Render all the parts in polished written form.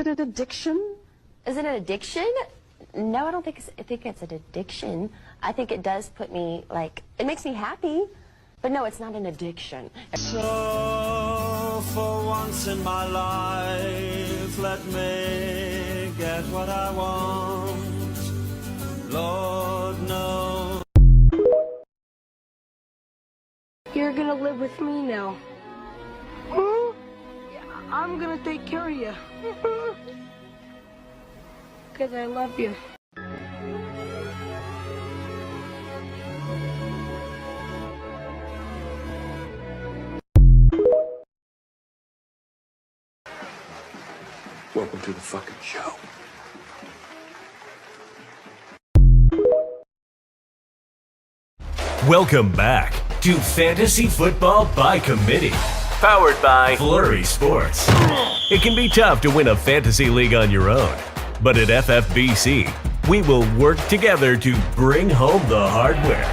it an addiction? Is it an addiction? No, I don't think it's an addiction. I think it does put me, like, it makes me happy. But no, it's not an addiction. So, for once in my life, let me get what I want. Lord knows. You're gonna live with me now. Hmm? Yeah, I'm gonna take care of you. Because I love you. Welcome to the fucking show. Welcome back to Fantasy Football by Committee, powered by Flurry Sports. It can be tough to win a fantasy league on your own, but at FFBC, we will work together to bring home the hardware.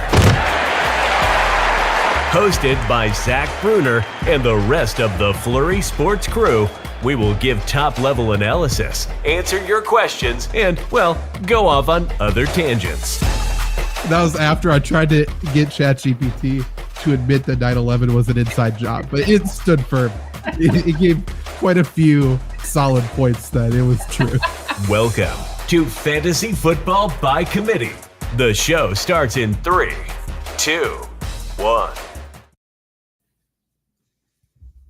Hosted by Zach Bruner and the rest of the Flurry Sports crew, we will give top-level analysis, answer your questions, and, well, go off on other tangents. That was after I tried to get ChatGPT to admit that 9/11 was an inside job, but it stood firm. It gave quite a few solid points that it was true. Welcome to Fantasy Football by Committee. The show starts in 3, 2, 1.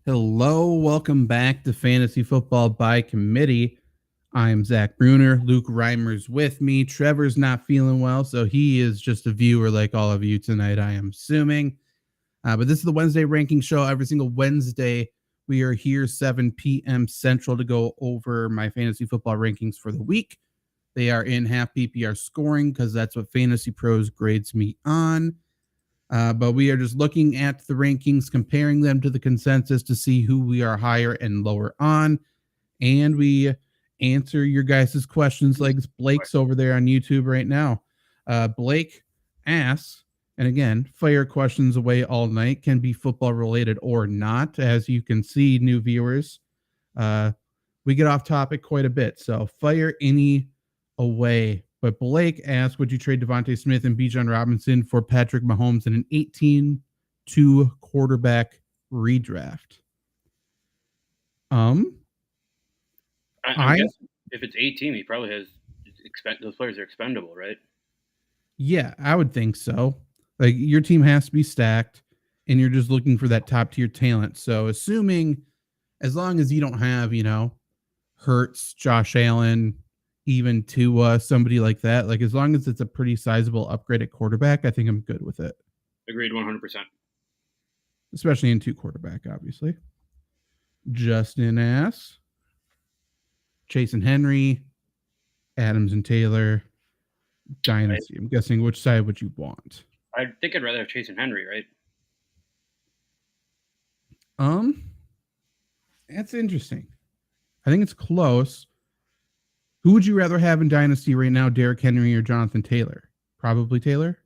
Hello, welcome back to Fantasy Football by Committee. I'm Zach Bruner. Luke Reimer's with me. Trevor's not feeling well, so he is just a viewer like all of you tonight, I am assuming. But this is the Wednesday ranking show. Every single Wednesday, we are here 7 p.m. Central to go over my fantasy football rankings for the week. They are in half PPR scoring because that's what Fantasy Pros grades me on. But we are just looking at the rankings, comparing them to the consensus to see who we are higher and lower on. And we answer your guys' questions like Blake's over there on YouTube right now. Blake asks, and again, fire questions away all night, can be football related or not. As you can see, new viewers, we get off topic quite a bit. So fire any away. But Blake asks, would you trade Devontae Smith and Bijan Robinson for Patrick Mahomes in an 18-2 quarterback redraft? I guess if it's 18, he probably has those players are expendable, right? Yeah, I would think so. Like, your team has to be stacked, and you're just looking for that top tier talent. So assuming, as long as you don't have, Hurts, Josh Allen, even to somebody like that, like as long as it's a pretty sizable upgrade at quarterback, I think I'm good with it. Agreed, 100%. Especially in 2 quarterback, obviously. Justin asks, Chase and Henry, Adams and Taylor, Dynasty. I'm guessing, which side would you want? I think I'd rather have Chase and Henry, right? That's interesting. I think it's close. Who would you rather have in Dynasty right now, Derrick Henry or Jonathan Taylor? Probably Taylor.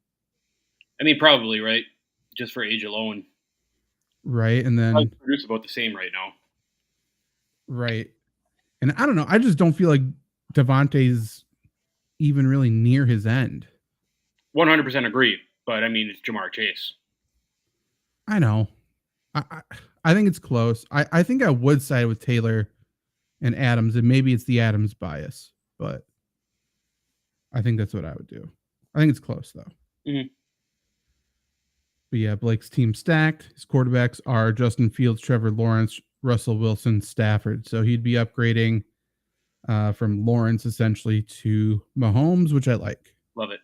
I mean, probably, right? Just for age alone. Right, and then... I produce about the same right now. Right. And I don't know. I just don't feel like Devontae's even really near his end. 100% agree. But, I mean, it's Jamar Chase. I know. I think it's close. I think I would side with Taylor and Adams, and maybe it's the Adams bias, but I think that's what I would do. I think it's close, though. Mm-hmm. But yeah, Blake's team stacked. His quarterbacks are Justin Fields, Trevor Lawrence, Russell Wilson, Stafford. So he'd be upgrading from Lawrence essentially to Mahomes, which I like. Love it.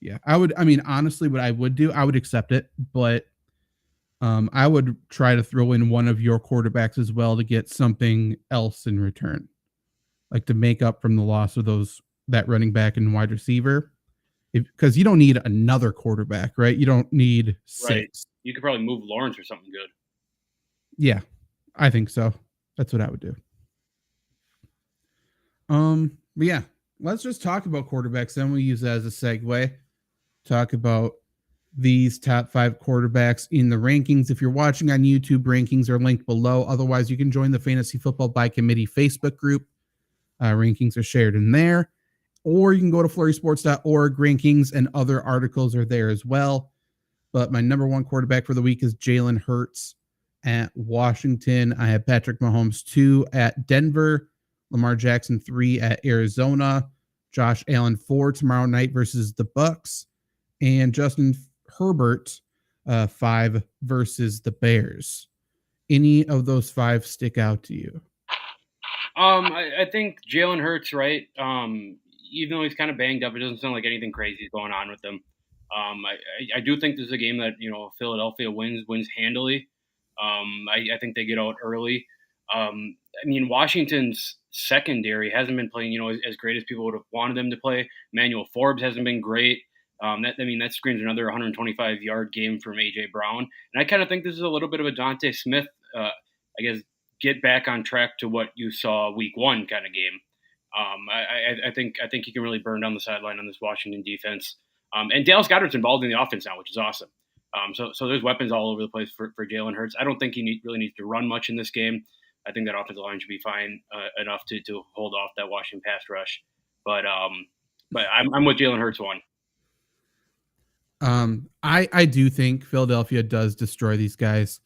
Yeah, honestly, what I would do, I would accept it, but I would try to throw in one of your quarterbacks as well to get something else in return, like to make up from the loss of that running back and wide receiver. Because you don't need another quarterback, right? You don't need 6. Right. You could probably move Lawrence or something good. Yeah, I think so. That's what I would do. But yeah, let's just talk about quarterbacks. Then we use that as a segue. Talk about these top 5 quarterbacks in the rankings. If you're watching on YouTube, rankings are linked below. Otherwise, you can join the Fantasy Football by Committee Facebook group. Rankings are shared in there. Or you can go to flurrysports.org. Rankings and other articles are there as well. But my number one quarterback for the week is Jalen Hurts at Washington. I have Patrick Mahomes 2 at Denver, Lamar Jackson 3 at Arizona, Josh Allen 4 tomorrow night versus the Bucks, and Justin Herbert 5 versus the Bears. Any of those 5 stick out to you? I think Jalen Hurts, right? Even though he's kind of banged up, it doesn't sound like anything crazy is going on with him. I do think this is a game that Philadelphia wins handily. I think they get out early. Washington's secondary hasn't been playing as great as people would have wanted them to play. Emmanuel Forbes hasn't been great. That screams another 125-yard game from A.J. Brown. And I kind of think this is a little bit of a Dante Smith, get back on track to what you saw week 1 kind of game. I think he can really burn down the sideline on this Washington defense. And Dallas Goedert's involved in the offense now, which is awesome. So there's weapons all over the place for Jalen Hurts. I don't think he really needs to run much in this game. I think that offensive line should be fine enough to hold off that Washington pass rush. But I'm with Jalen Hurts 1. I do think Philadelphia does destroy these guys.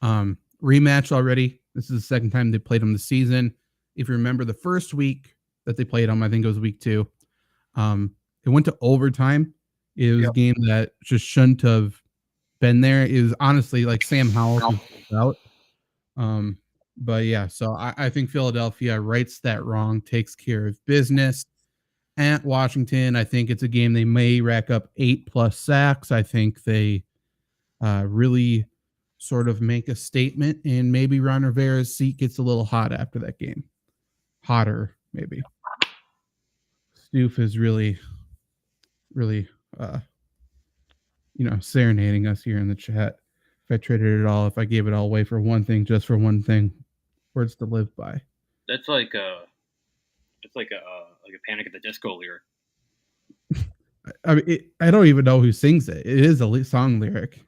Rematch already. This is the second time they played them this season. If you remember the first week that they played them, I think it was week 2. It went to overtime. It was a game that just shouldn't have been there. It was honestly like Sam Howell was out. But yeah, so I think Philadelphia rights that wrong, takes care of business. At Washington, I think it's a game they may rack up 8+ sacks. I think they really sort of make a statement, and maybe Ron Rivera's seat gets a little hot after that game. Hotter, maybe. Stoof is really serenading us here in the chat. If I traded it all, if I gave it all away for one thing, just for one thing, words to live by. That's like a Panic at the Disco lyric. I don't even know who sings it. It is a song lyric.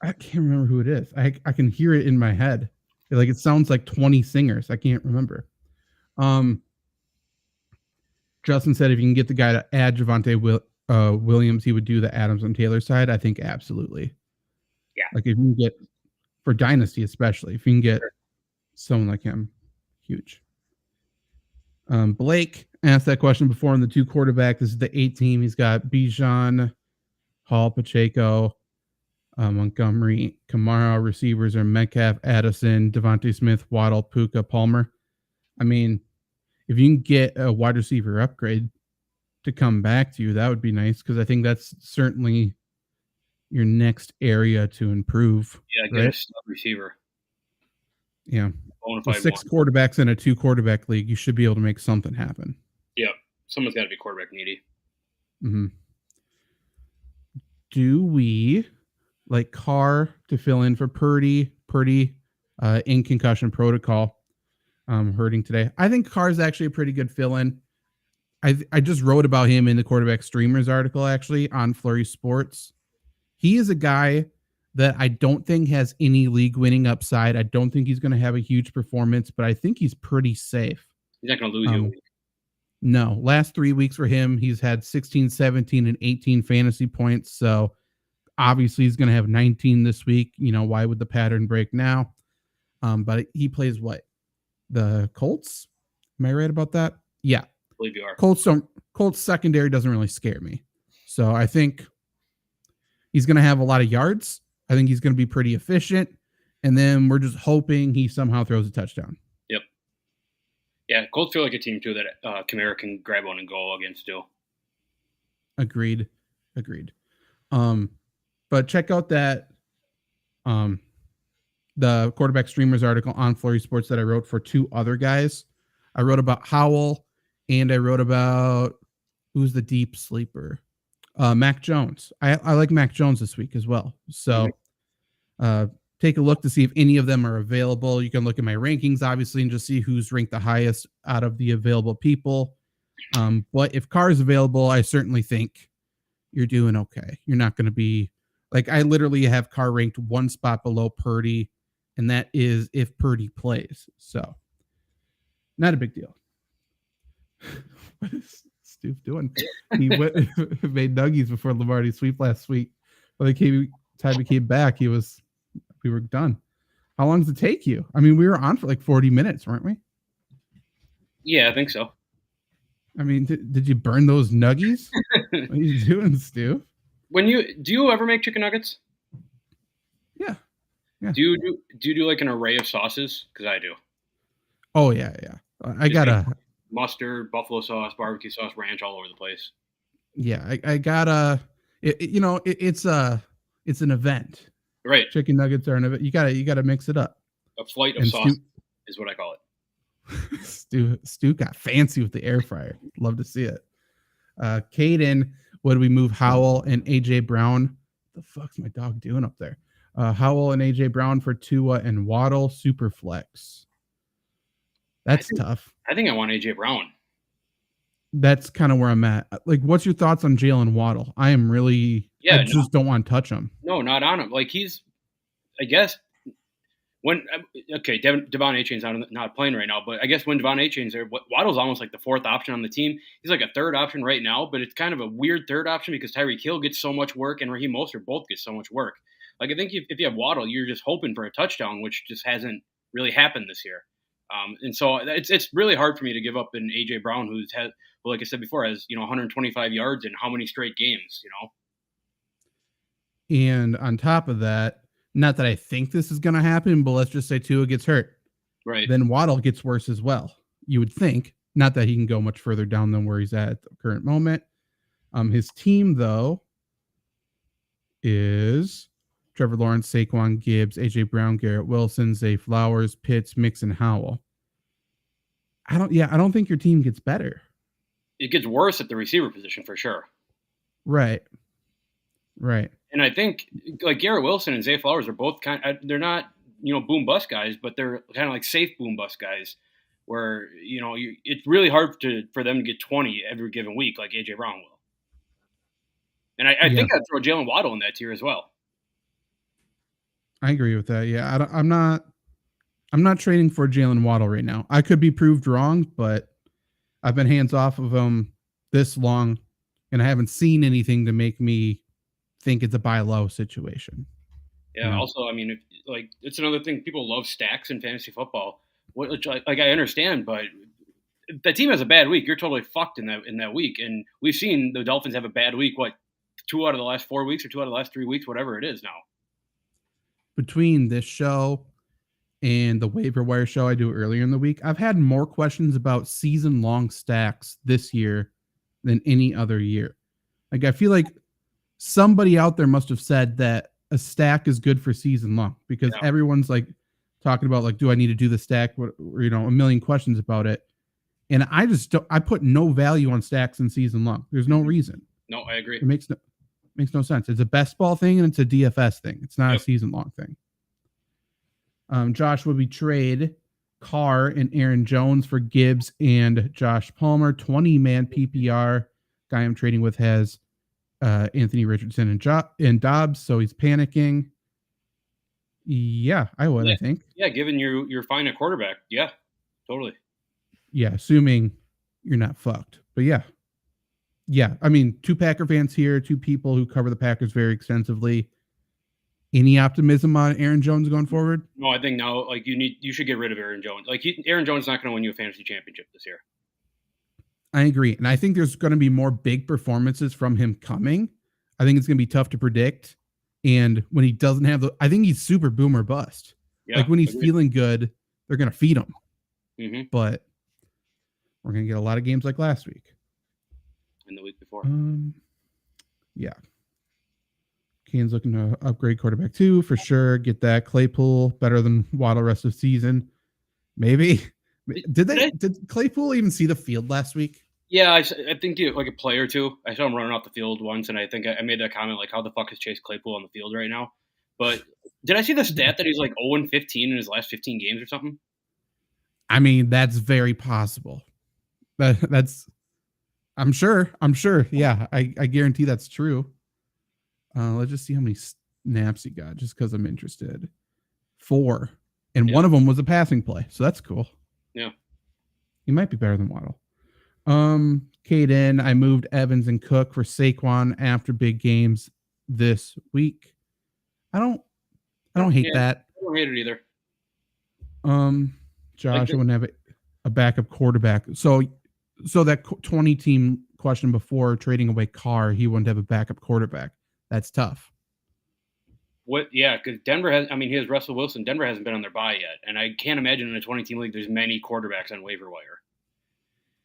I can't remember who it is. I can hear it in my head. It sounds like 20 singers. I can't remember. Justin said if you can get the guy to add Javonte Williams, he would do the Adams and Taylor side. I think absolutely. Yeah. If you can get, for Dynasty especially, if you can get someone like him, huge. Blake asked that question before on the 2 quarterback. This is the 8 team. He's got Bijan, Hall, Pacheco, Montgomery, Kamara. Receivers are Metcalf, Addison, Devontae Smith, Waddle, Puka, Palmer. If you can get a wide receiver upgrade to come back to you, that would be nice, because I think that's certainly your next area to improve. Yeah, get a stud receiver. Yeah. With 6 quarterbacks in a 2 quarterback league, you should be able to make something happen. Yeah. Someone's got to be quarterback needy. Mm-hmm. Do we like Carr to fill in for Purdy in concussion protocol? Hurting today. I think Carr's actually a pretty good fill-in. I just wrote about him in the quarterback streamers article actually on Flurry Sports. He is a guy that I don't think has any league winning upside. I don't think he's going to have a huge performance, but I think he's pretty safe. He's not going to lose you a week. No, last 3 weeks for him, he's had 16, 17, and 18 fantasy points. So obviously he's going to have 19 this week. Why would the pattern break now? But he plays what? The Colts? Am I right about that? Yeah. I believe you are. Colts secondary doesn't really scare me. So I think he's going to have a lot of yards. I think he's going to be pretty efficient. And then we're just hoping he somehow throws a touchdown. Yep. Yeah, Colts feel like a team, too, that Kamara can grab one and go against, too. Agreed. But check out that the quarterback streamers article on Flurry Sports that I wrote for 2 other guys. I wrote about Howell, and I wrote about who's the deep sleeper, Mac Jones. I like Mac Jones this week as well. So take a look to see if any of them are available. You can look at my rankings, obviously, and just see who's ranked the highest out of the available people. But if Carr is available, I certainly think you're doing okay. You're not going to be like, I literally have Carr ranked 1 spot below Purdy, and that is if Purdy plays. So not a big deal. What is Stoof doing? He went made nuggies before Lombardi sweep last week. By the time he came back, we were done. How long does it take you? I mean, we were on for like 40 minutes, weren't we? Yeah, I think so. I mean, did you burn those nuggies? What are you doing, Stu? Do you ever make chicken nuggets? Yeah. Do you do like an array of sauces? Because I do. Oh yeah. I got a mustard, buffalo sauce, barbecue sauce, ranch all over the place. Yeah, I got a. It's an event. Right. Chicken nuggets are an event. You gotta mix it up. A flight of sauce is what I call it. Stu got fancy with the air fryer. Love to see it. Caden, what do we move? Howell and AJ Brown. What the fuck's my dog doing up there? Howell and AJ Brown for Tua and Waddle, super flex. That's tough. I think I want AJ Brown. That's kind of where I'm at. Like, what's your thoughts on Jalen Waddle? I am really, I just don't want to touch him. No, not on him. Like I guess Devon Achane's not playing right now, but I guess when Devon Achane's there, Waddle's almost like the fourth option on the team. He's like a third option right now, but it's kind of a weird third option because Tyreek Hill gets so much work and Raheem Mostert both get so much work. Like, I think if you have Waddle, you're just hoping for a touchdown, which just hasn't really happened this year. And so it's really hard for me to give up an AJ Brown who's had, well, like I said before, has 125 yards in how many straight games, And on top of that, not that I think this is going to happen, but let's just say Tua gets hurt. Right. Then Waddle gets worse as well. You would think, not that he can go much further down than where he's at the current moment. His team, though, is Trevor Lawrence, Saquon Gibbs, AJ Brown, Garrett Wilson, Zay Flowers, Pitts, Mixon, Howell. I don't think your team gets better. It gets worse at the receiver position for sure. Right. And I think like Garrett Wilson and Zay Flowers are both they're not, boom bust guys, but they're kind of like safe boom bust guys where, it's really hard for them to get 20 every given week like AJ Brown will. And I think I'd throw Jalen Waddle in that tier as well. I agree with that. Yeah, I'm not trading for Jalen Waddle right now. I could be proved wrong, but I've been hands off of him this long, and I haven't seen anything to make me think it's a buy low situation. Yeah. Also, I mean, it's another thing. People love stacks in fantasy football. Which, I understand, but if the team has a bad week, you're totally fucked in that week. And we've seen the Dolphins have a bad week. 2 out of the last 4 weeks or 2 out of the last 3 weeks, whatever it is now. Between this show and the waiver wire show I do earlier in the week, I've had more questions about season-long stacks this year than any other year. Like, I feel like somebody out there must have said that a stack is good for season long because everyone's like talking about like, do I need to do the stack? A million questions about it. And I put no value on stacks in season long. There's no reason. No, I agree. It makes no sense. It's a best ball thing and it's a DFS thing. It's not a season long thing. Josh, would we trade Carr and Aaron Jones for Gibbs and Josh Palmer? 20-man PPR. Guy I'm trading with has Anthony Richardson and Dobbs, so he's panicking. Yeah, I would, I think. Yeah, given you're fine at quarterback. Yeah, totally. Yeah, assuming you're not fucked. But yeah. Yeah, I mean, 2 Packer fans here, 2 people who cover the Packers very extensively. Any optimism on Aaron Jones going forward? No, I think now, you should get rid of Aaron Jones. Aaron Jones is not going to win you a fantasy championship this year. I agree. And I think there's going to be more big performances from him coming. I think it's going to be tough to predict. And when he doesn't have I think he's super boomer bust. Yeah, when he's feeling good, they're going to feed him. Mm-hmm. But we're going to get a lot of games like last week. And the week before. Yeah. Kane's looking to upgrade quarterback 2 for sure. Get that. Claypool better than Waddle rest of season. Maybe. Did Claypool even see the field last week? Yeah, I think like a play or two. I saw him running off the field once, and I think I made that comment like, how the fuck is Chase Claypool on the field right now? But did I see the stat that he's like 0-15 in his last 15 games or something? I mean, that's very possible. That's I'm sure. Yeah, I guarantee that's true. Let's just see how many snaps he got, just because I'm interested. 4, and one of them was a passing play, so that's cool. Yeah, he might be better than Waddle. Caden, I moved Evans and Cook for Saquon after big games this week. I don't hate that. I don't hate it either. Josh, I wouldn't have a backup quarterback. So that 20 team question before trading away Carr, he wouldn't have a backup quarterback. That's tough. What? Yeah, because Denver has. I mean, he has Russell Wilson. Denver hasn't been on their bye yet, and I can't imagine in a 20-team league there's many quarterbacks on waiver wire.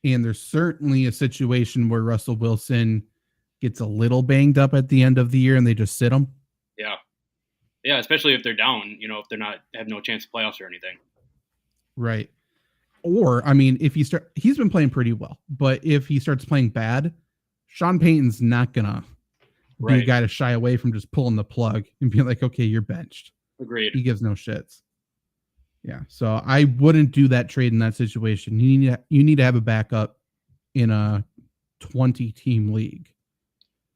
And there's certainly a situation where Russell Wilson gets a little banged up at the end of the year, and they just sit him. Yeah, especially if they're down. If they're not have no chance of playoffs or anything. Right. Or, I mean, if he's been playing pretty well, but if he starts playing bad, Sean Payton's not gonna be a guy to shy away from just pulling the plug and being like, okay, you're benched. Agreed. He gives no shits. Yeah. So I wouldn't do that trade in that situation. You need to have a backup in a 20-team league.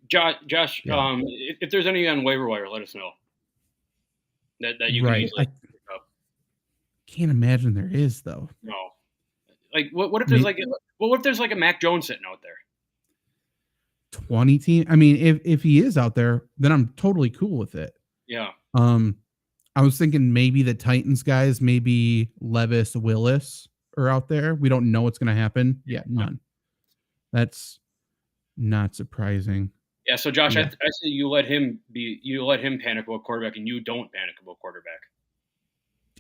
Josh, Yeah. if there's any on waiver wire, let us know. That you can easily pick up. Can't imagine there is though. No. Like what if there's what if there's like a Mac Jones sitting out there? 20 team. I mean, if he is out there, then I'm totally cool with it. Yeah. I was thinking maybe the Titans guys, maybe Levis, Willis are out there. We don't know what's going to happen. Yeah, none. That's not surprising. Yeah. So Josh, I say you let him panic about quarterback, and you don't panic about quarterback.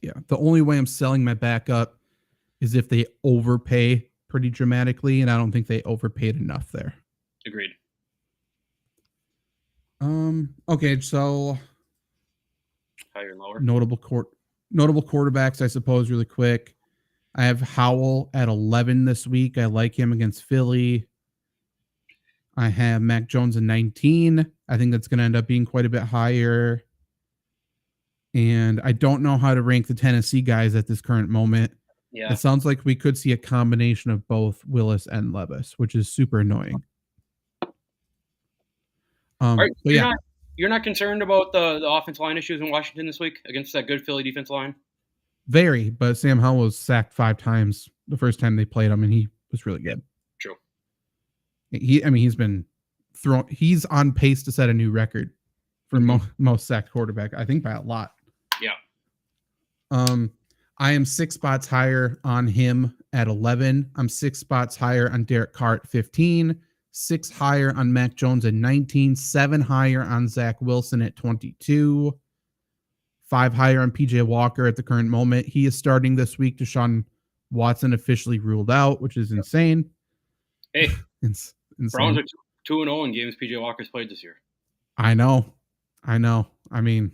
Yeah. The only way I'm selling my backup is if they overpay pretty dramatically, and I don't think they overpaid enough there. Agreed. Okay, so higher and lower. Notable quarterbacks, I suppose, really quick. I have Howell at 11 this week. I like him against Philly. I have Mac Jones at 19. I think that's going to end up being quite a bit higher. And I don't know how to rank the Tennessee guys at this current moment. Yeah. It sounds like we could see a combination of both Willis and Levis, which is super annoying. You're not concerned about the offensive line issues in Washington this week against that good Philly defense line? Very, but Sam Howell was sacked 5 times the first time they played him, and he was really good. True. He's been thrown. He's on pace to set a new record for most sacked quarterback, I think by a lot. Yeah. I am 6 spots higher on him at 11. I'm 6 spots higher on Derek Carr at 15. 6 higher on Mac Jones at 19, 7 higher on Zach Wilson at 22, 5 higher on PJ Walker at the current moment. He is starting this week. Deshaun Watson officially ruled out, which is insane. Hey, insane. Browns are 2-0 in games PJ Walker's played this year. I know. I mean,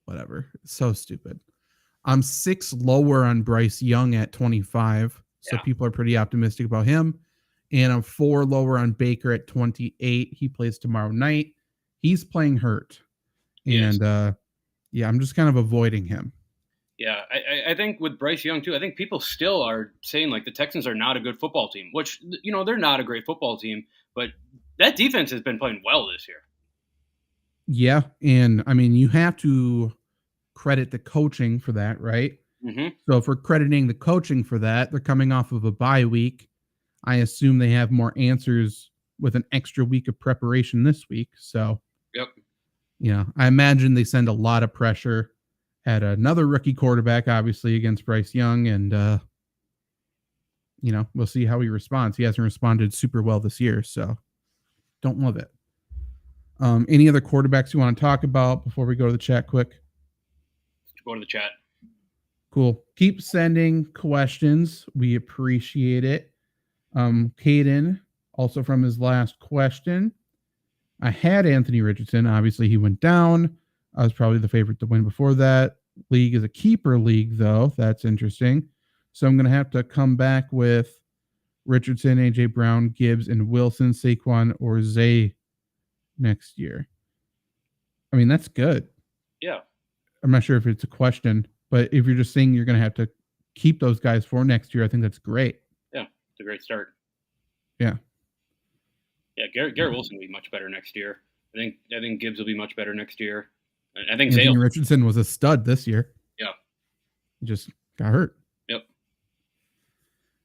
whatever. It's so stupid. I'm 6 lower on Bryce Young at 25, so people are pretty optimistic about him. And I'm 4 lower on Baker at 28. He plays tomorrow night. He's playing hurt. And I'm just kind of avoiding him. Yeah, I think with Bryce Young too, I think people still are saying like the Texans are not a good football team, which, they're not a great football team, but that defense has been playing well this year. Yeah. And I mean, you have to credit the coaching for that, right? Mm-hmm. So if we're crediting the coaching for that, they're coming off of a bye week. I assume they have more answers with an extra week of preparation this week. So, I imagine they send a lot of pressure at another rookie quarterback, obviously, against Bryce Young. And, we'll see how he responds. He hasn't responded super well this year, so don't love it. Any other quarterbacks you want to talk about before we go to the chat quick? Go to the chat. Cool. Keep sending questions. We appreciate it. Caden, also from his last question. I had Anthony Richardson. Obviously, he went down. I was probably the favorite to win before that. League is a keeper league, though. That's interesting. So I'm going to have to come back with Richardson, A.J. Brown, Gibbs, and Wilson, Saquon, or Zay next year. I mean, that's good. Yeah. I'm not sure if it's a question, but if you're just saying you're going to have to keep those guys for next year, I think that's great. Yeah, it's a great start. Yeah. Yeah, Garrett Wilson will be much better next year. I think Gibbs will be much better next year. I think Anthony Richardson was a stud this year. Yeah. He just got hurt. Yep.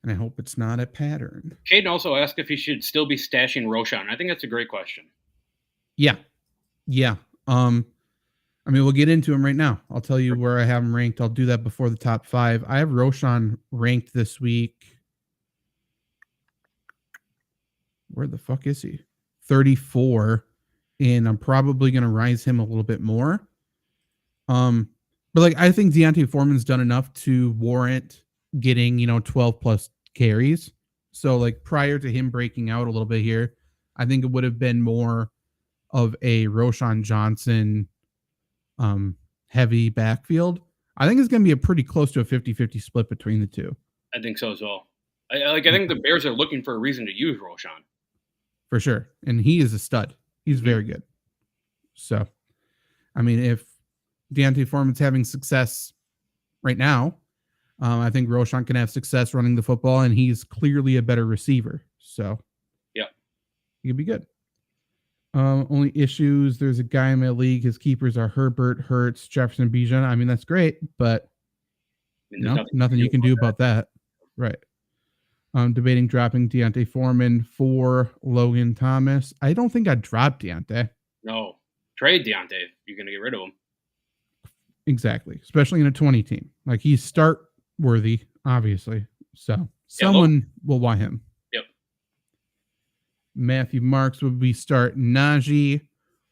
And I hope it's not a pattern. Caden also asked if he should still be stashing Roshan. I think that's a great question. Yeah. I mean, we'll get into him right now. I'll tell you where I have him ranked. I'll do that before the top 5. I have Roshan ranked this week. Where the fuck is he? 34. And I'm probably going to rise him a little bit more. But like, I think Deontay Foreman's done enough to warrant getting, 12 plus carries. So like prior to him breaking out a little bit here, I think it would have been more of a Roshan Johnson heavy backfield. I think it's going to be a pretty close to a 50-50 split between the two. I think so as well. I think the Bears are looking for a reason to use Roshan. For sure. And he is a stud. He's very good. So, I mean, if Deontay Foreman's having success right now, I think Roshan can have success running the football, and he's clearly a better receiver. So, yeah, he could be good. Only issues, there's a guy in my league. His keepers are Herbert, Hurts, Jefferson, Bijan. I mean, that's great, but nothing you can do about that. Right. I'm debating dropping Deontay Foreman for Logan Thomas. I don't think I'd drop Deontay. No. Trade Deontay. You're going to get rid of him. Exactly. Especially in a 20 team. Like, he's start worthy, obviously. So someone will want him. Yep. Matthew Marks would be start Najee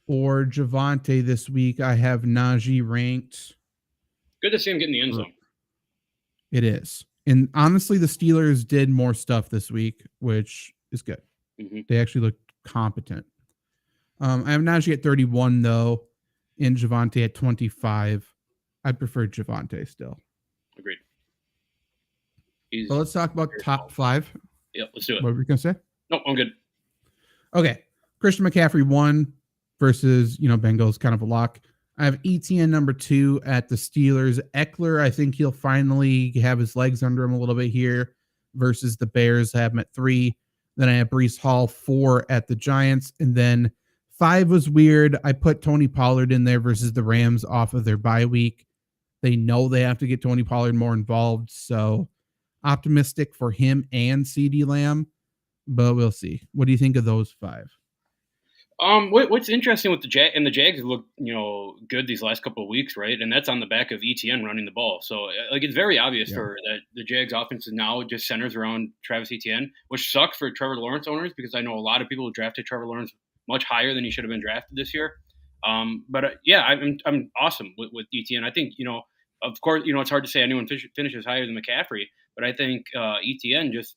or Javonte this week. I have Najee ranked. Good to see him get in the end zone. It is. And honestly, the Steelers did more stuff this week, which is good. Mm-hmm. They actually looked competent. I have Najee at 31, though, and Javonte at 25. I prefer Javonte still. Agreed. So let's talk about top 5. Yeah, let's do it. What were you going to say? No, I'm good. Okay. Christian McCaffrey 1 versus, Bengals, kind of a lock. I have ETN number 2 at the Steelers. Eckler, I think he'll finally have his legs under him a little bit here versus the Bears. I have him at 3. Then I have Breece Hall 4 at the Giants. And then 5 was weird. I put Tony Pollard in there versus the Rams off of their bye week. They know they have to get Tony Pollard more involved. So optimistic for him and CeeDee Lamb, but we'll see. What do you think of those 5? What's interesting with the Jags have looked, good these last couple of weeks, right? And that's on the back of ETN running the ball. So, it's very obvious for that the Jags offense now just centers around Travis Etienne, which sucks for Trevor Lawrence owners because I know a lot of people who drafted Trevor Lawrence much higher than he should have been drafted this year. I'm awesome with Etienne. I think, of course, it's hard to say anyone finishes higher than McCaffrey, but I think Etienne just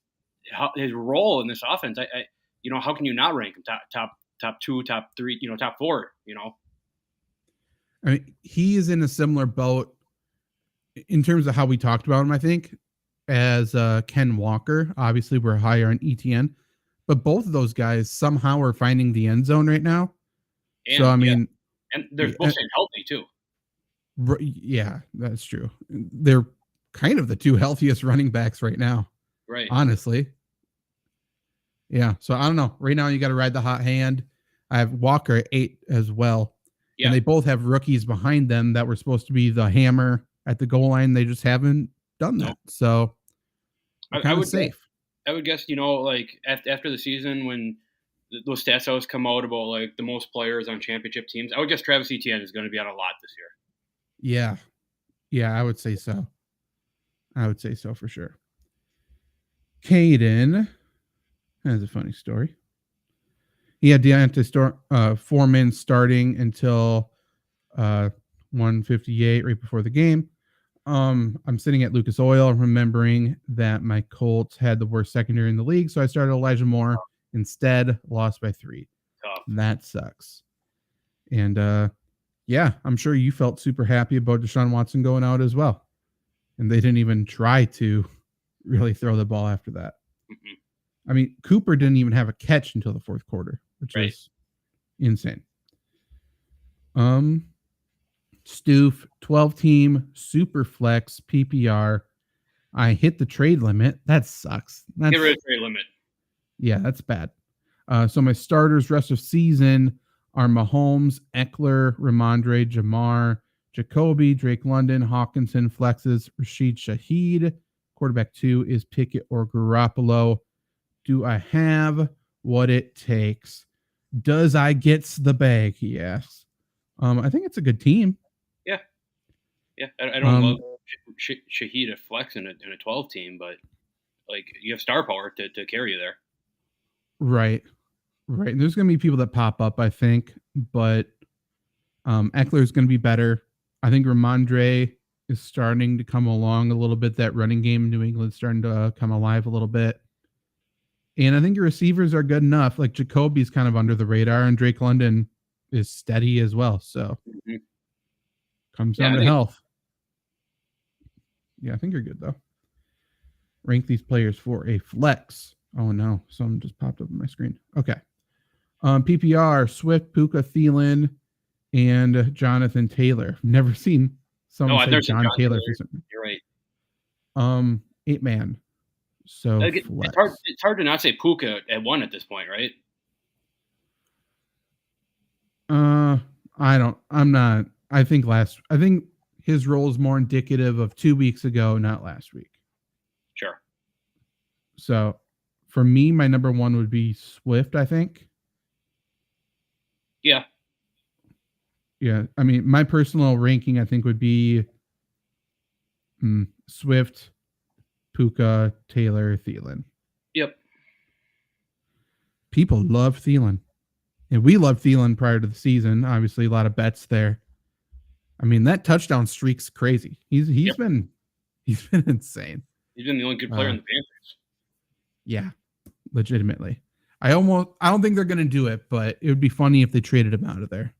his role in this offense. How can you not rank him top 2, top 3, top 4, I mean, he is in a similar boat in terms of how we talked about him, I think, as Ken Walker. Obviously, we're higher on ETN, but both of those guys somehow are finding the end zone right now. And, so, I mean, and they're both staying healthy too. Yeah, that's true. They're kind of the 2 healthiest running backs right now. Right. Honestly. Yeah. So I don't know. Right now you got to ride the hot hand. I have Walker at 8 as well. Yeah. And they both have rookies behind them that were supposed to be the hammer at the goal line. They just haven't done that. So I would safe. I would guess, after the season when those stats always come out about like the most players on championship teams, I would guess Travis Etienne is going to be on a lot this year. Yeah. Yeah, I would say so. I would say so for sure. Caden has a funny story. He had Deontay Foreman starting until 1:58 right before the game. I'm sitting at Lucas Oil remembering that my Colts had the worst secondary in the league, so I started Elijah Moore instead, lost by 3. Tough. That sucks. And I'm sure you felt super happy about Deshaun Watson going out as well. And they didn't even try to really throw the ball after that. Mm-mm. I mean, Cooper didn't even have a catch until the 4th quarter, which is insane. Stoof, 12-team, super flex, PPR. I hit the trade limit. That sucks. Get rid of trade limit. Yeah, that's bad. So my starters rest of season are Mahomes, Eckler, Ramondre, Jamar, Jacoby, Drake London, Hawkinson, flexes, Rashid Shaheed, Quarterback 2 is Pickett or Garoppolo. Do I have what it takes? Does I gets the bag? He asks. I think it's a good team. Yeah. I don't love Shaheed a flex in a 12 team, but like you have star power to carry you there. Right. And there's going to be people that pop up, I think, but Eckler is going to be better. I think Ramondre is starting to come along a little bit. That running game in New England's starting to come alive a little bit. And I think your receivers are good enough. Like Jacoby's kind of under the radar, and Drake London is steady as well. So comes down to health. Yeah, I think you're good though. Rank these players for a flex. Oh no, something just popped up on my screen. Okay. PPR, Swift, Puka, Thielen, and Jonathan Taylor. Never seen someone say John Taylor for something. You're right. 8-man. So it's hard to not say Puka at 1 at this point, right? I think his role is more indicative of 2 weeks ago, not last week. Sure. So for me, my number 1 would be Swift, I think. Yeah. Yeah. I mean, my personal ranking, I think, would be Swift, Puka, Taylor, Thielen. Yep. People love Thielen. And we loved Thielen prior to the season. Obviously, a lot of bets there. I mean, that touchdown streak's crazy. He's been insane. He's been the only good player in the Panthers. Yeah, legitimately. I don't think they're going to do it, but it would be funny if they traded him out of there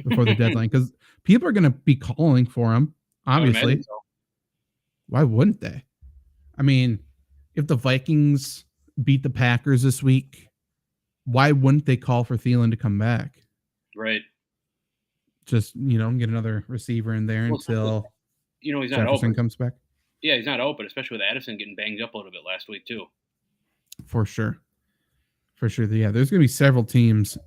before the deadline, because people are going to be calling for him, obviously. So. Why wouldn't they? I mean, if the Vikings beat the Packers this week, why wouldn't they call for Thielen to come back? Right. Just, get another receiver in there until he's not Jefferson comes back. Yeah, he's not open, especially with Addison getting banged up a little bit last week too. For sure. Yeah, there's going to be several teams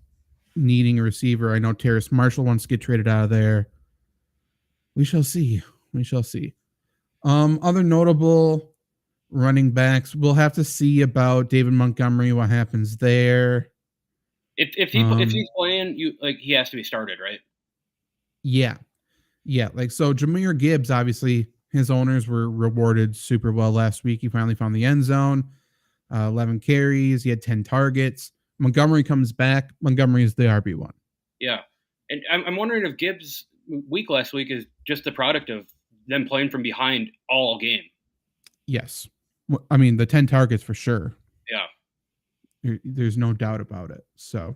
needing a receiver. I know Terrace Marshall wants to get traded out of there. We shall see. Other notable running backs, we'll have to see about David Montgomery, what happens there. If he's playing, he has to be started, right? Yeah. So Jahmyr Gibbs, obviously, his owners were rewarded super well last week. He finally found the end zone. 11 carries. He had 10 targets. Montgomery comes back. Montgomery is the RB1. Yeah. And I'm wondering if Gibbs' week last week is just the product of them playing from behind all game. Yes. I mean, the 10 targets for sure. Yeah. There's no doubt about it. So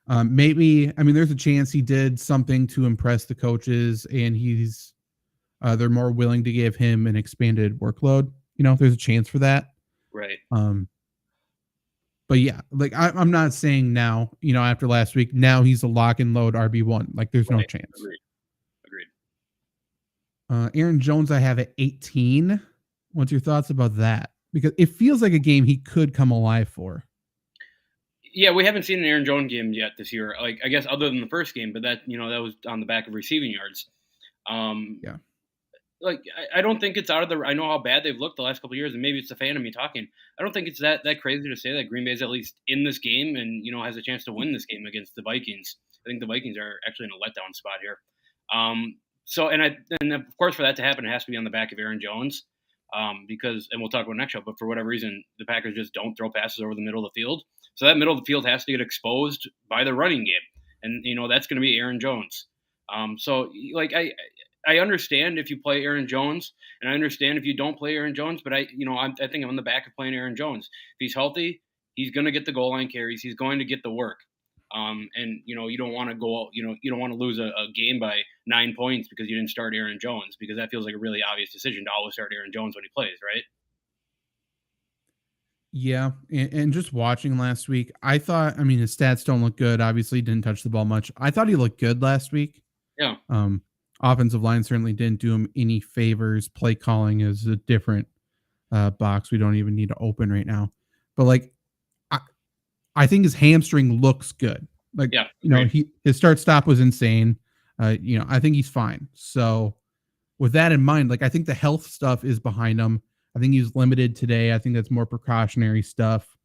there's a chance he did something to impress the coaches, and they're more willing to give him an expanded workload. There's a chance for that. Right. But yeah, I'm not saying now, after last week, now he's a lock and load RB1. There's no chance. Agreed. Aaron Jones, I have at 18. What's your thoughts about that? Because it feels like a game he could come alive for. Yeah, we haven't seen an Aaron Jones game yet this year. I guess other than the first game, but that was on the back of receiving yards. Yeah. I don't think it's out of the. I know how bad they've looked the last couple of years, and maybe it's the fan of me talking. I don't think it's that crazy to say that Green Bay is at least in this game and has a chance to win this game against the Vikings. I think the Vikings are actually in a letdown spot here. And of course for that to happen, it has to be on the back of Aaron Jones, because, and we'll talk about next show, but for whatever reason, the Packers just don't throw passes over the middle of the field. So that middle of the field has to get exposed by the running game, and that's going to be Aaron Jones. I understand if you play Aaron Jones, and I understand if you don't play Aaron Jones, but I think I'm on the back of playing Aaron Jones. If he's healthy, he's going to get the goal line carries. He's going to get the work. You don't want to go, you don't want to lose a game by 9 points because you didn't start Aaron Jones, because that feels like a really obvious decision to always start Aaron Jones when he plays, right? Yeah. And just watching last week, I thought, his stats don't look good. Obviously didn't touch the ball much. I thought he looked good last week. Yeah. Offensive line certainly didn't do him any favors. Play calling is a different box we don't even need to open right now. But I think his hamstring looks good. His start stop was insane. I think he's fine. So with that in mind, I think the health stuff is behind him. I think he was limited today. I think that's more precautionary stuff,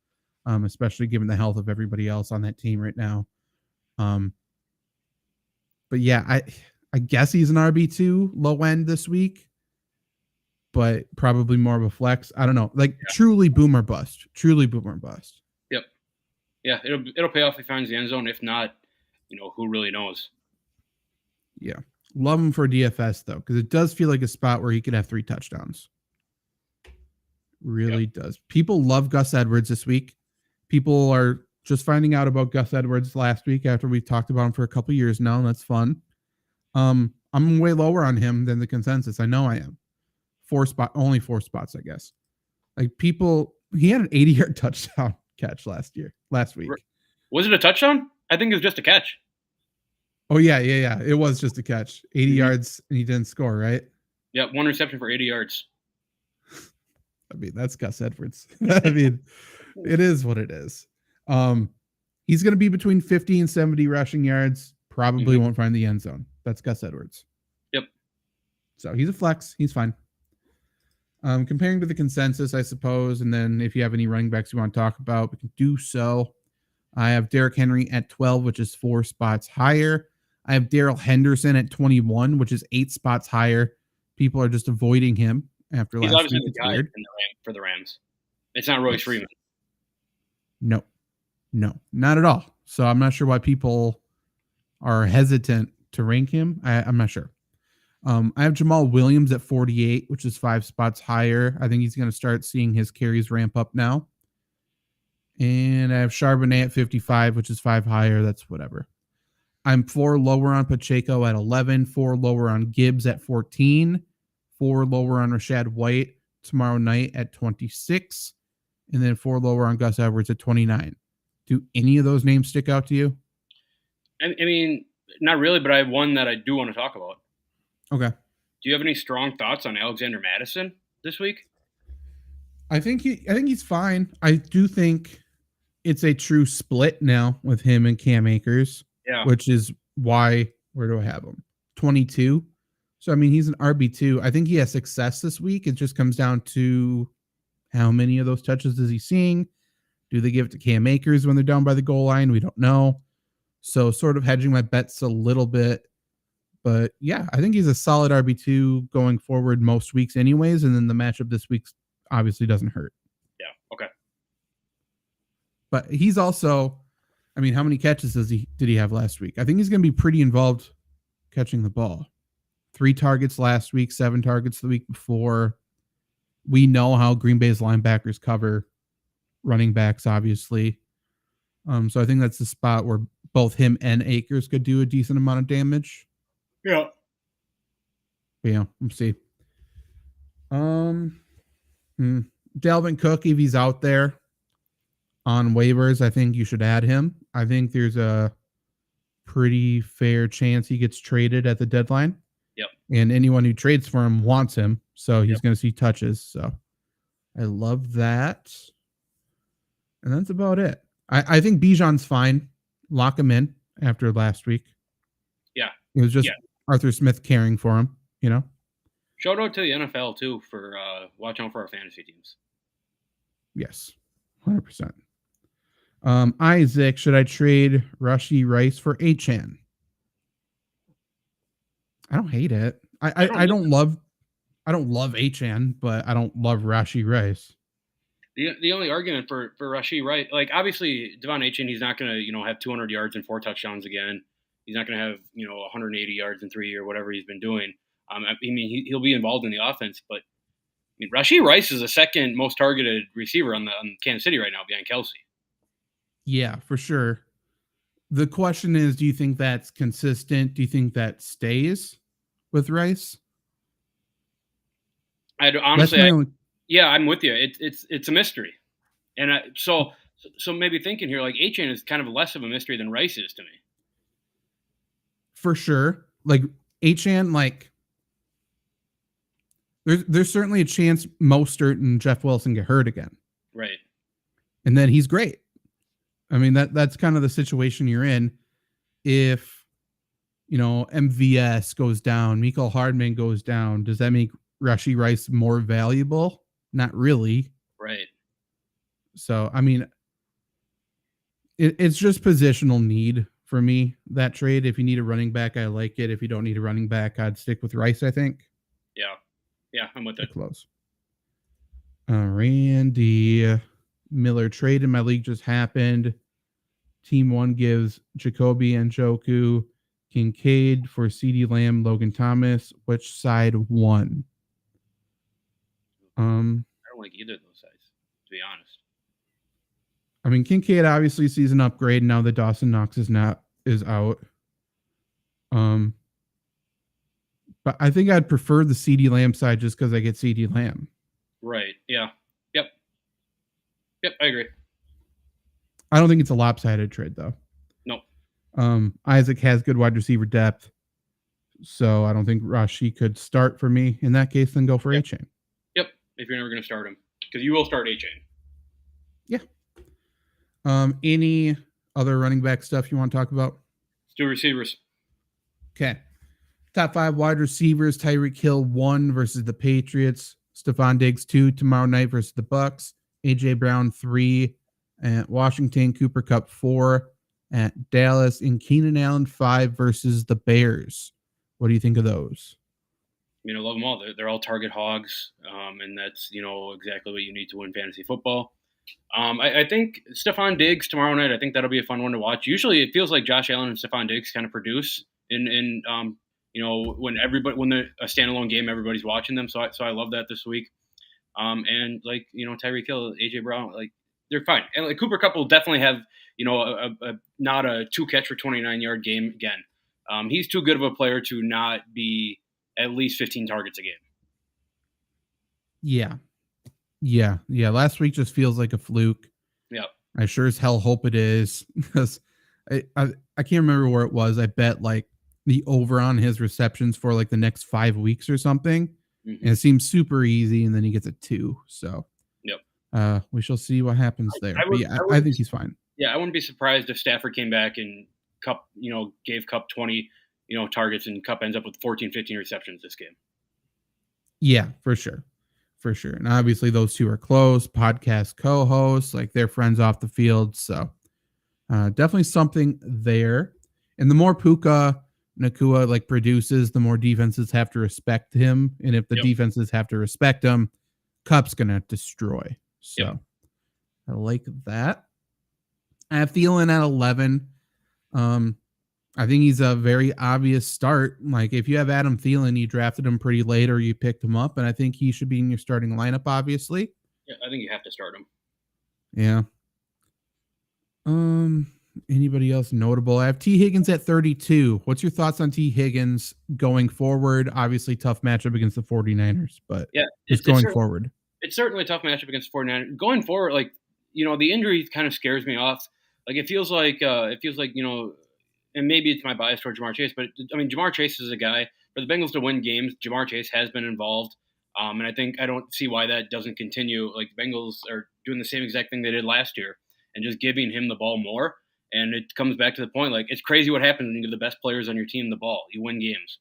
especially given the health of everybody else on that team right now. But yeah, I guess he's an RB2 low end this week, but probably more of a flex. I don't know. Like truly boomer bust. Truly boomer bust. Yep. Yeah, it'll pay off if he finds the end zone. If not, who really knows? Yeah. Love him for DFS though, because it does feel like a spot where he could have 3 touchdowns. Really does. People love Gus Edwards this week. People are just finding out about Gus Edwards last week after we talked about him for a couple years now, and that's fun. I'm way lower on him than the consensus. I know I am. Only 4 spots, I guess. Like he had an 80-yard touchdown catch last week. Was it a touchdown? I think it was just a catch. Oh yeah. It was just a catch. 80 yards, and he didn't score, right? Yeah, 1 reception for 80 yards. I mean, that's Gus Edwards. I mean, it is what it is. He's going to be between 50 and 70 rushing yards. Probably won't find the end zone. That's Gus Edwards. Yep. So he's a flex. He's fine. Comparing to the consensus, I suppose, and then if you have any running backs you want to talk about, we can do so. I have Derrick Henry at 12, which is 4 spots higher. I have Darrell Henderson at 21, which is 8 spots higher. People are just avoiding him after He's last obviously week. the guy for the Rams. It's not Royce Freeman. No, not at all. So I'm not sure why people are hesitant to rank him. I'm not sure. I have Jamal Williams at 48, which is 5 spots higher. I think he's going to start seeing his carries ramp up now. And I have Charbonnet at 55, which is 5 higher. That's whatever. I'm 4 lower on Pacheco at 11, 4 lower on Gibbs at 14, 4 lower on Rashad White tomorrow night at 26, and then 4 lower on Gus Edwards at 29. Do any of those names stick out to you? I mean, not really, but I have one that I do want to talk about. Okay. Do you have any strong thoughts on Alexander Madison this week? I think he's fine. I do think it's a true split now with him and Cam Akers. Yeah. Which is why, where do I have him? 22. So, I mean, he's an RB2. I think he has success this week. It just comes down to how many of those touches is he seeing? Do they give it to Cam Akers when they're down by the goal line? We don't know. So sort of hedging my bets a little bit. But yeah, I think he's a solid RB2 going forward most weeks anyways. And then the matchup this week obviously doesn't hurt. Yeah. Okay. But he's also, I mean, how many catches did he have last week? I think he's going to be pretty involved catching the ball. 3 targets last week, 7 targets the week before. We know how Green Bay's linebackers cover running backs, obviously. So I think that's the spot where both him and Akers could do a decent amount of damage. Yeah. But yeah, we'll see. Dalvin Cook, if he's out there on waivers, I think you should add him. I think there's a pretty fair chance he gets traded at the deadline. Yep. And anyone who trades for him wants him, so he's going to see touches. So I love that. And that's about it. I think Bijan's fine. Lock him in after last week. Yeah. It was just Arthur Smith caring for him, you know? Shout out to the NFL, too, for watching out for our fantasy teams. Yes, 100%. Isaac, should I trade Rashee Rice for Achane? I don't hate it. I don't love Achane, but I don't love Rashee Rice. The only argument for Rashee Rice, like obviously Devon Achane, he's not going to have 200 yards and 4 touchdowns again. He's not going to have 180 yards in 3 or whatever he's been doing. I mean he'll be involved in the offense, but I mean Rashee Rice is the second most targeted receiver on Kansas City right now behind Kelsey. Yeah, for sure. The question is, do you think that's consistent? Do you think that stays with Rice? I'm with you. It's a mystery, and so maybe thinking here, like Achane is kind of less of a mystery than Rice is to me. For sure, like Achane, like there's certainly a chance Mostert and Jeff Wilson get hurt again, right? And then he's great. I mean that's kind of the situation you're in. If MVS goes down, Mecole Hardman goes down, does that make Rashee Rice more valuable? Not really. Right. So, I mean, it's just positional need for me, that trade. If you need a running back, I like it. If you don't need a running back, I'd stick with Rice, I think. Yeah. Yeah, I'm with it. Close. Randy Miller trade in my league just happened. Team 1 gives Jacoby Njoku, Kincaid for CeeDee Lamb, Logan Thomas. Which side won? I don't like either of those sides, to be honest. I mean, Kincaid obviously sees an upgrade now that Dawson Knox is out. But I think I'd prefer the CeeDee Lamb side just because I get CeeDee Lamb. Right. Yeah. Yep, I agree. I don't think it's a lopsided trade, though. No. Isaac has good wide receiver depth, so I don't think Rashi could start for me. In that case, then go for A-Chain. Yep, if you're never going to start him. Because you will start A-Chain. Yeah. Any other running back stuff you want to talk about? Let's do receivers. Okay. Top 5 wide receivers. Tyreek Hill 1 versus the Patriots. Stephon Diggs 2 tomorrow night versus the Bucks. AJ Brown 3 at Washington. Cooper Kupp 4 at Dallas. And Keenan Allen 5 versus the Bears. What do you think of those? I love them all. They're all target hogs, and that's exactly what you need to win fantasy football. I think Stephon Diggs tomorrow night, I think that'll be a fun one to watch. Usually it feels like Josh Allen and Stephon Diggs kind of produce in when a standalone game, everybody's watching them. So I love that this week. And Tyreek Hill, AJ Brown, they're fine. And Cooper Kupp will definitely have, not a 2-catch for 29-yard game again. He's too good of a player to not be at least 15 targets a game. Yeah. Last week just feels like a fluke. Yeah. I sure as hell hope it is, because I can't remember where it was. I bet the over on his receptions for the next 5 weeks or something. Mm-hmm. And it seems super easy. And then he gets a 2. So yep. We shall see what happens there. I think he's fine. Yeah. I wouldn't be surprised if Stafford came back and Kupp, gave Kupp 20, targets, and Kupp ends up with 14, 15 receptions this game. Yeah, for sure. And obviously those two are close, podcast co-hosts, they're friends off the field. So definitely something there. And the more Puka Nacua produces, the more defenses have to respect him. And if the defenses have to respect him, Kupp's going to destroy. So I like that. I have Thielen at 11. I think he's a very obvious start. If you have Adam Thielen, you drafted him pretty late or you picked him up, and I think he should be in your starting lineup, obviously. Yeah, I think you have to start him. Yeah. Anybody else notable? I have T. Higgins at 32. What's your thoughts on T. Higgins going forward? Obviously, tough matchup against the 49ers, but it's going forward. It's certainly a tough matchup against the 49ers. Going forward, the injury kind of scares me off. It feels like and maybe it's my bias toward Jamar Chase, but Jamar Chase is a guy for the Bengals to win games. Jamar Chase has been involved. And I don't see why that doesn't continue. The Bengals are doing the same exact thing they did last year and just giving him the ball more. And it comes back to the point, it's crazy what happens when you give the best players on your team the ball. You win games.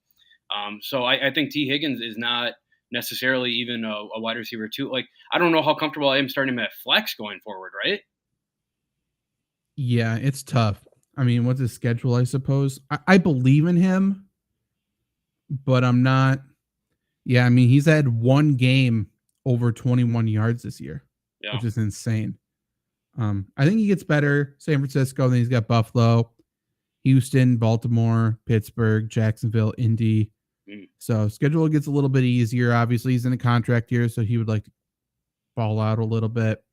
So I think T. Higgins is not necessarily even a wide receiver too. I don't know how comfortable I am starting him at flex going forward, right? Yeah, it's tough. What's his schedule, I suppose? I believe in him, but I'm not. Yeah, he's had one game over 21 yards this year, which is insane. I think he gets better. San Francisco, then he's got Buffalo, Houston, Baltimore, Pittsburgh, Jacksonville, Indy. So schedule gets a little bit easier. Obviously, he's in a contract year, so he would like to ball out a little bit.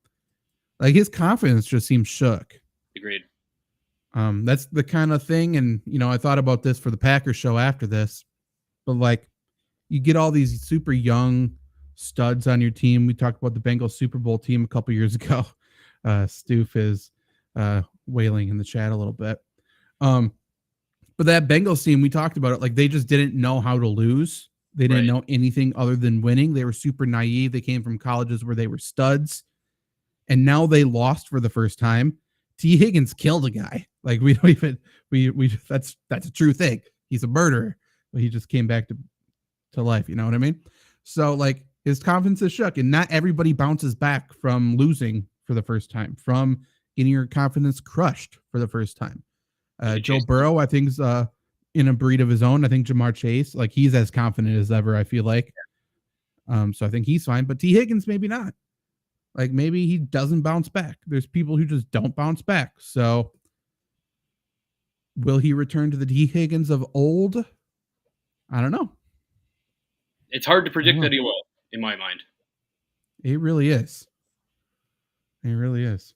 His confidence just seems shook. Agreed. That's the kind of thing, and I thought about this for the Packers show after this, but you get all these super young studs on your team. We talked about the Bengals Super Bowl team a couple years ago. Stoof is wailing in the chat a little bit. But that Bengals team, we talked about it, they just didn't know how to lose. They didn't know anything other than winning. They were super naive. They came from colleges where they were studs, and now they lost for the first time. T. Higgins killed a guy. We don't even that's a true thing. He's a murderer, but he just came back to life. You know what I mean? So His confidence is shook, and not everybody bounces back from losing for the first time, from getting your confidence crushed for the first time. Joe Burrow, I think, is in a breed of his own. I think Jamar Chase, like, he's as confident as ever, I feel like. So I think he's fine, but T. Higgins, maybe not. Like, maybe he doesn't bounce back. There's people who just don't bounce back. So will he return to the T. Higgins of old? I don't know. It's hard to predict that he will, in my mind. It really is. It really is.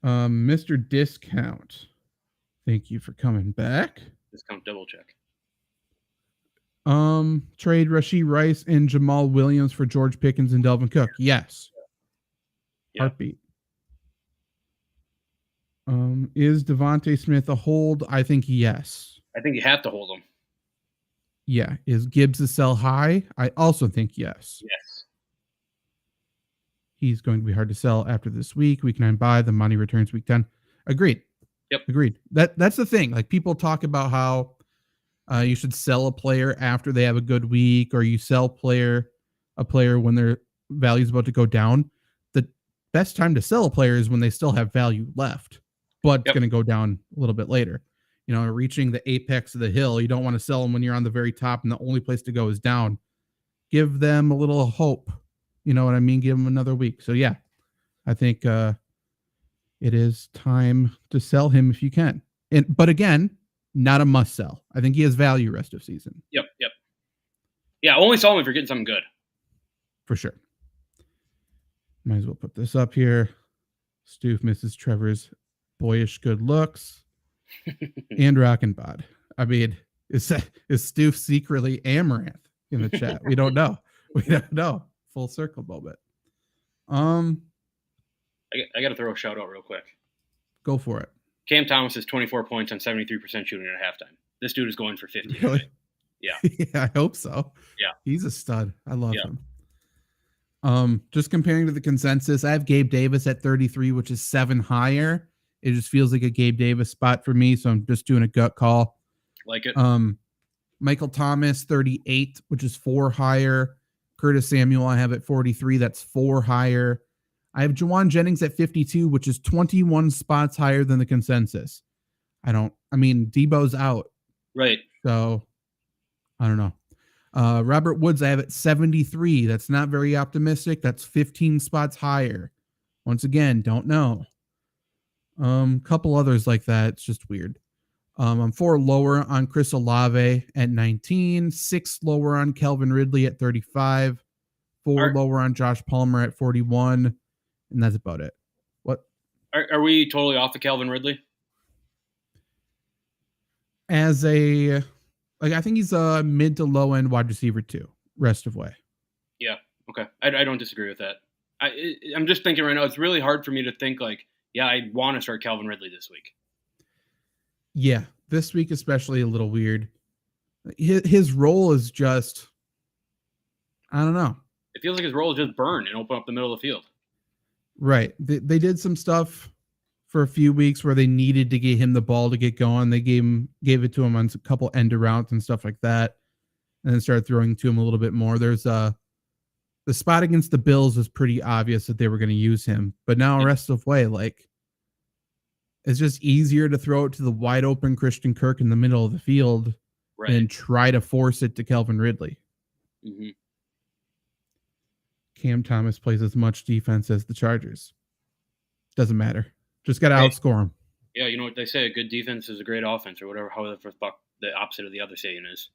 Mr. Discount, thank you for coming back. Discount double check. Trade Rashee Rice and Jamal Williams for George Pickens and Delvin Cook. Yes. Yeah. Heartbeat. Is Devontae Smith a hold? I think yes. I think you have to hold him. Yeah. Is Gibbs a sell high? I also think yes. Yes. He's going to be hard to sell after this week. Week 9 bye. The money returns week 10. Agreed. Yep. Agreed. That's the thing. Like, people talk about how you should sell a player after they have a good week, or you sell a player when their value is about to go down. The best time to sell a player is when they still have value left, but it's going to go down a little bit later. You know, reaching the apex of the hill, you don't want to sell them when you're on the very top and the only place to go is down. Give them a little hope. You know what I mean? Give them another week. So yeah, I think it is time to sell him if you can. But again, not a must sell. I think he has value rest of season. Yep. Yeah, only sell him if you're getting something good. For sure. Might as well put this up here. Stoof misses Trevor's boyish good looks. And Rockin' Bod. I mean, is Stoof secretly Amaranth in the chat? We don't know. We don't know. Full circle moment. I got to throw a shout out real quick. Go for it. Cam Thomas is 24 points on 73% shooting at halftime. This dude is going for 50. Really? Yeah. Yeah, I hope so. Yeah. He's a stud. I love him. Just comparing to the consensus, I have Gabe Davis at 33, which is 7 higher. It just feels like a Gabe Davis spot for me, so I'm just doing a gut call. Like it. Michael Thomas, 38, which is 4 higher. Curtis Samuel, I have at 43. That's 4 higher. I have Jawan Jennings at 52, which is 21 spots higher than the consensus. Debo's out. Right. So, I don't know. Robert Woods, I have at 73. That's not very optimistic. That's 15 spots higher. Once again, don't know. Couple others like that. It's just weird. I'm 4 lower on Chris Olave at 19, 6 lower on Calvin Ridley at 35, 4 lower on Josh Palmer at 41, and that's about it. What? Are we totally off the Calvin Ridley? I think he's a mid to low end wide receiver too, rest of way. Yeah. Okay. I don't disagree with that. I'm just thinking right now, it's really hard for me to think I want to start Calvin Ridley this week. Yeah, this week especially a little weird. His role is just, I don't know. It feels like his role is just burn and open up the middle of the field. Right. They did some stuff for a few weeks where they needed to get him the ball to get going. They gave it to him on a couple end arounds and stuff like that, and then started throwing to him a little bit more. There's the spot against the Bills was pretty obvious that they were going to use him, but now rest of way, it's just easier to throw it to the wide open Christian Kirk in the middle of the field and try to force it to Calvin Ridley. Mm-hmm. Cam Thomas plays as much defense as the Chargers. Doesn't matter. Just got to outscore them. Yeah, you know what they say, a good defense is a great offense, or whatever, however the opposite of the other saying is.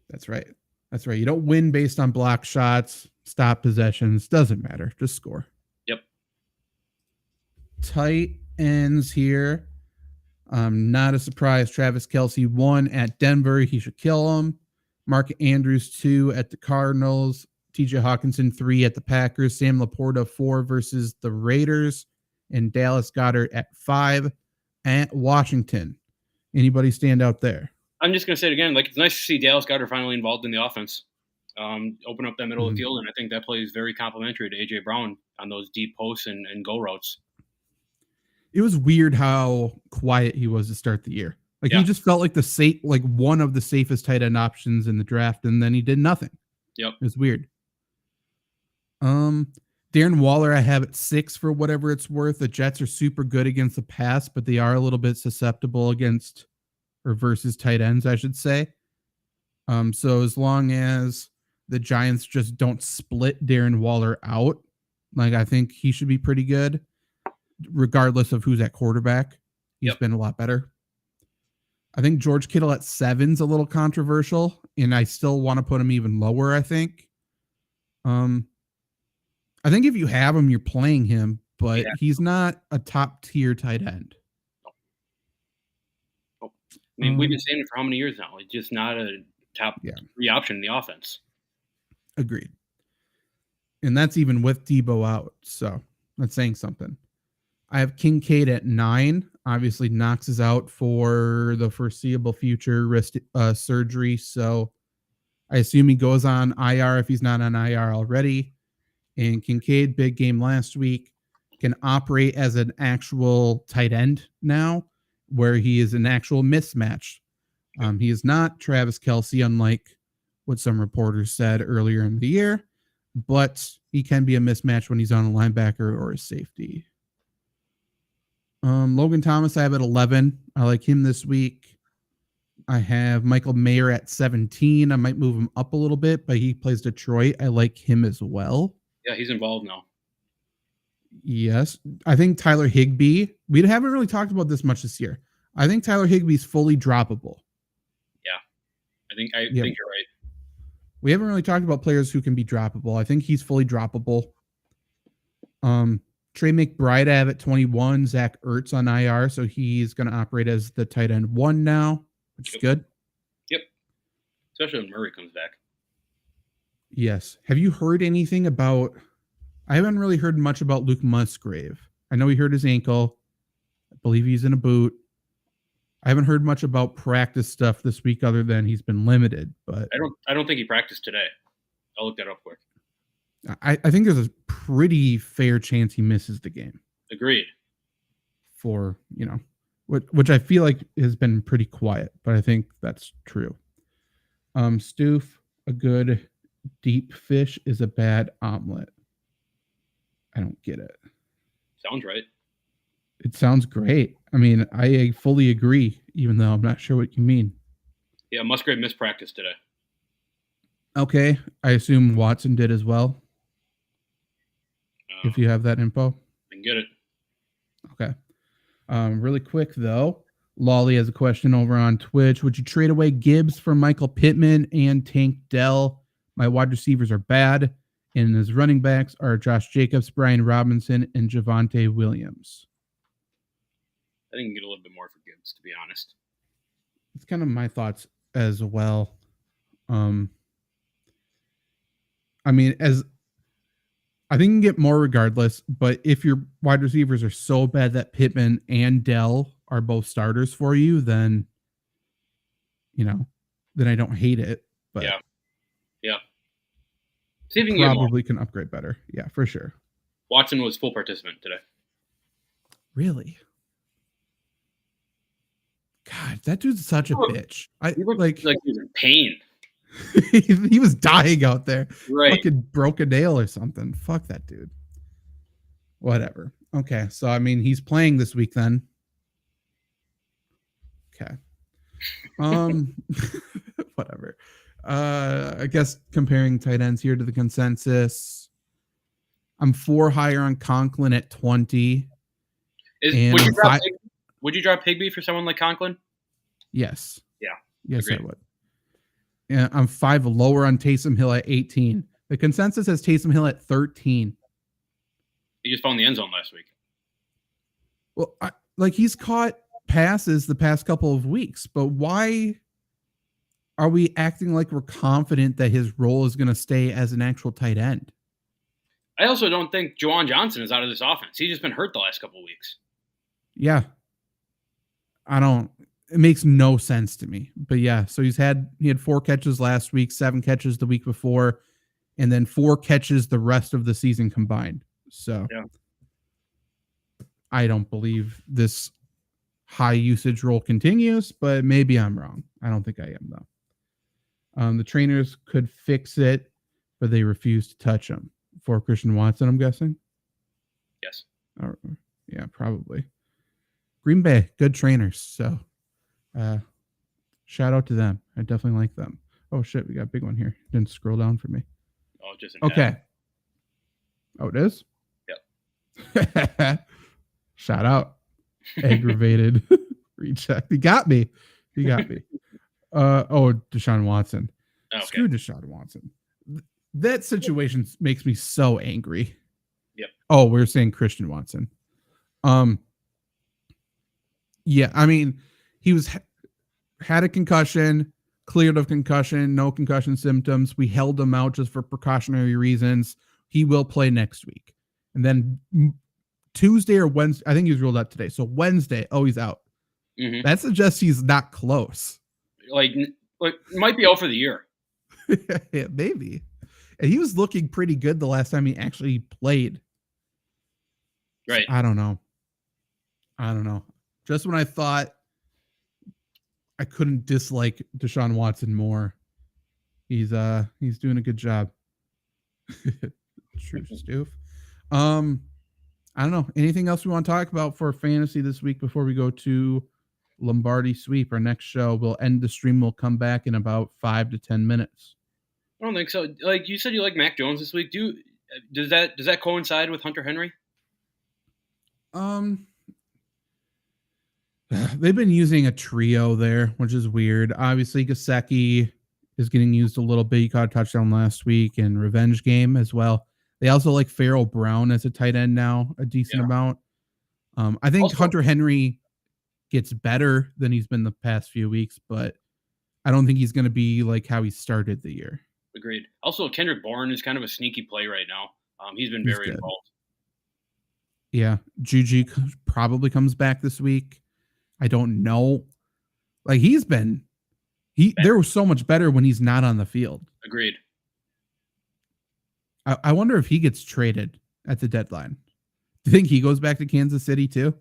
That's right. That's right. You don't win based on block shots, stop possessions. Doesn't matter. Just score. Yep. Tight ends here. Not a surprise. Travis Kelce 1 at Denver. He should kill him. Mark Andrews 2 at the Cardinals. TJ Hawkinson 3 at the Packers. Sam Laporta 4 versus the Raiders. And Dallas Goedert at 5 at Washington. Anybody stand out there? I'm just going to say it again. It's nice to see Dallas Goedert finally involved in the offense. Open up that middle of the field, and I think that plays very complimentary to A.J. Brown on those deep posts and go routes. It was weird how quiet he was to start the year. He just felt like one of the safest tight end options in the draft, and then he did nothing. Yep. It was weird. Darren Waller, I have at 6 for whatever it's worth. The Jets are super good against the pass, but they are a little bit susceptible against or versus tight ends, I should say. So as long as the Giants just don't split Darren Waller out, like I think he should be pretty good, regardless of who's at quarterback. He's been a lot better. I think George Kittle at 7's a little controversial, and I still want to put him even lower, I think. I think if you have him, you're playing him, but he's not a top tier tight end. I mean, we've been saying it for how many years now? It's just not a top 3 option in the offense. Agreed. And that's even with Debo out. So that's saying something. I have Kincaid at 9. Obviously, Knox is out for the foreseeable future, wrist surgery. So I assume he goes on IR if he's not on IR already. And Kincaid, big game last week, can operate as an actual tight end now, where he is an actual mismatch. He is not Travis Kelce, unlike what some reporters said earlier in the year, but he can be a mismatch when he's on a linebacker or a safety. Logan Thomas, I have at 11. I like him this week. I have Michael Mayer at 17. I might move him up a little bit, but he plays Detroit. I like him as well. Yeah, he's involved now. Yes. I think Tyler Higbee, we haven't really talked about this much this year. I think Tyler Higbee's fully droppable. Yeah. I think you're right. We haven't really talked about players who can be droppable. I think he's fully droppable. Trey McBride I have at 21, Zach Ertz on IR, so he's going to operate as the tight end 1 now, which is good. Yep. Especially when Murray comes back. Yes. Have you heard anything about... I haven't really heard much about Luke Musgrave. I know he hurt his ankle. I believe he's in a boot. I haven't heard much about practice stuff this week other than he's been limited. But I don't think he practiced today. I'll look that up quick. I think there's a pretty fair chance he misses the game. Agreed. For, which I feel like has been pretty quiet, but I think that's true. Stoof, a good deep fish is a bad omelet. I don't get it. Sounds right. It sounds great. I mean, I fully agree, even though I'm not sure what you mean. Yeah, Musgrave missed practice today. Okay. I assume Watson did as well. If you have that info. I can get it. Okay. Really quick, though. Lolly has a question over on Twitch. Would you trade away Gibbs for Michael Pittman and Tank Dell? My wide receivers are bad, and his running backs are Josh Jacobs, Brian Robinson, and Javonte Williams. I think you can get a little bit more for Gibbs, to be honest. It's kind of my thoughts as well. I mean, I think you can get more regardless, but if your wide receivers are so bad that Pittman and Dell are both starters for you, then I don't hate it. But yeah. See if you can probably can upgrade better. Yeah, for sure. Watson was full participant today. Really? God, that dude's such a bitch. He looked like he was in pain. He was dying out there. Right. Fucking broke a nail or something. Fuck that dude. Whatever. Okay, so I mean he's playing this week then. Okay. Whatever. I guess comparing tight ends here to the consensus, I'm 4 higher on Conklin at 20. Would you drop Higbee for someone like Conklin? Yes. Yeah. Yes, agreed. I would. Yeah, I'm 5 lower on Taysom Hill at 18. The consensus has Taysom Hill at 13. He just found the end zone last week. Well, he's caught passes the past couple of weeks, but why are we acting like we're confident that his role is going to stay as an actual tight end? I also don't think Juwan Johnson is out of this offense. He's just been hurt the last couple of weeks. Yeah. It makes no sense to me. But yeah, so he had 4 catches last week, 7 catches the week before, and then 4 catches the rest of the season combined. So yeah. I don't believe this high usage role continues, but maybe I'm wrong. I don't think I am, though. The trainers could fix it, but they refuse to touch him. for Christian Watson, I'm guessing. Yes. Yeah, probably. Green Bay, good trainers. So shout out to them. I definitely like them. Oh, shit. We got a big one here. Didn't scroll down for me. Oh, just an Okay. ad. Oh, it is? Yep. Shout out. Aggravated recheck. He got me. Deshaun Watson. Okay. Screw Deshaun Watson. That situation makes me so angry. Yep. Oh, we're saying Christian Watson. Yeah, I mean, he had a concussion, cleared of concussion, no concussion symptoms. We held him out just for precautionary reasons. He will play next week. And then Tuesday or Wednesday, I think he was ruled out today. So Wednesday, he's out. Mm-hmm. That suggests he's not close. Like might be out for the year. Yeah, maybe. And he was looking pretty good the last time he actually played. Right. So I don't know. Just when I thought I couldn't dislike Deshaun Watson more, he's doing a good job. True, Stoof. I don't know. Anything else we want to talk about for fantasy this week before we go to Lombardi Sweep? Our next show, we'll end the stream. We'll come back in about 5 to 10 minutes. I don't think so. Like you said, you like Mac Jones this week. Does that coincide with Hunter Henry? They've been using a trio there, which is weird. Obviously, Gesicki is getting used a little bit. He caught a touchdown last week in Revenge Game as well. They also like Farrell Brown as a tight end now, a decent amount. I think also, Hunter Henry gets better than he's been the past few weeks, but I don't think he's going to be like how he started the year. Agreed. Also, Kendrick Bourne is kind of a sneaky play right now. He's been very involved. Yeah. Juju probably comes back this week. I don't know. Like there was so much better when he's not on the field. Agreed. I wonder if he gets traded at the deadline. Do you think he goes back to Kansas City too?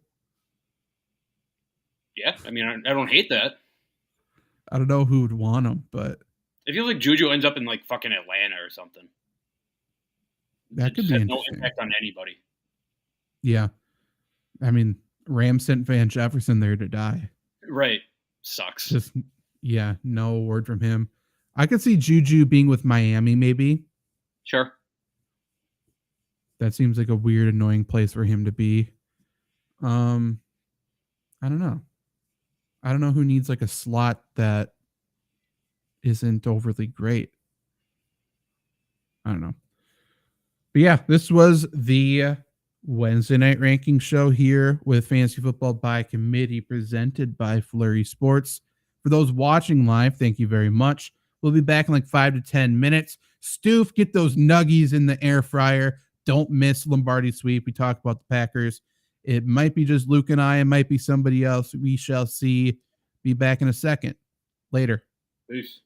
Yeah, I mean, I don't hate that. I don't know who would want him, but it feels like Juju ends up in like fucking Atlanta or something. That could be interesting. No impact on anybody. Yeah, I mean, Rams sent Van Jefferson there to die. Right, sucks. Just no word from him. I could see Juju being with Miami, maybe. Sure. That seems like a weird, annoying place for him to be. I don't know. I don't know who needs like a slot that isn't overly great. I don't know. But yeah, this was the Wednesday night ranking show here with Fantasy Football by Committee presented by Flurry Sports. For those watching live, thank you very much. We'll be back in like 5 to 10 minutes. Stoof, get those nuggies in the air fryer. Don't miss Lombardi Sweep. We talk about the Packers. It might be just Luke and I. It might be somebody else. We shall see. Be back in a second. Later. Peace.